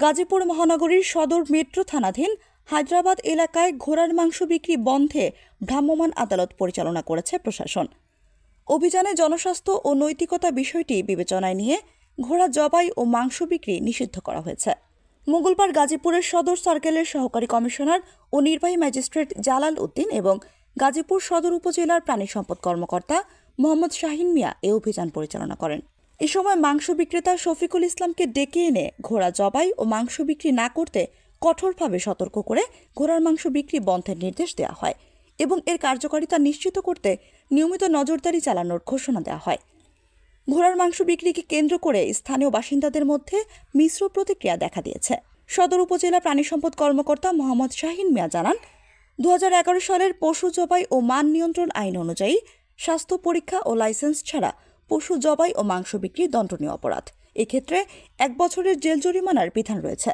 গাজীপুর মহানগরীর সদর মেট্রো থানাধীন হায়দ্রাবাদ এলাকায় ঘোড়ার মাংস বিক্রি বন্ধে ভ্রাম্যমাণ আদালত পরিচালনা করেছে প্রশাসন। অভিযানে জনস্বাস্থ্য ও নৈতিকতা বিষয়টি বিবেচনায় নিয়ে ঘোড়া জবাই ও মাংস বিক্রি নিষিদ্ধ করা হয়েছে। মঙ্গলবার গাজীপুরের সদর সার্কেলের সহকারী কমিশনার ও নির্বাহী ম্যাজিস্ট্রেট জালাল উদ্দিন এবং গাজীপুর সদর উপজেলার প্রাণী সম্পদ কর্মকর্তা মোহাম্মদ শাহিন মিয়া এ অভিযান পরিচালনা করেন। এ সময় মাংস বিক্রেতা শফিকুল ইসলামকে ডেকে এনে ঘোড়া জবাই ও মাংস বিক্রি না করতে কঠোরভাবে সতর্ক করে ঘোড়ার মাংস বিক্রি বন্ধের নির্দেশ দেওয়া হয় এবং এর কার্যকারিতা নিশ্চিত করতে নিয়মিত নজরদারি চালানোর ঘোষণা দেওয়া হয়। ঘোড়ার মাংস বিক্রিকে কেন্দ্র করে স্থানীয় বাসিন্দাদের মধ্যে মিশ্র প্রতিক্রিয়া দেখা দিয়েছে। সদর উপজেলা প্রাণী সম্পদ কর্মকর্তা মোহাম্মদ শাহিন মিয়া জানান, 2011 সালের পশু জবাই ও মান নিয়ন্ত্রণ আইন অনুযায়ী স্বাস্থ্য পরীক্ষা ও লাইসেন্স ছাড়া পশু জবাই ও মাংস বিক্রি দণ্ডনীয় অপরাধ। এক্ষেত্রে 1 বছরের জেল জরিমানার বিধান রয়েছে।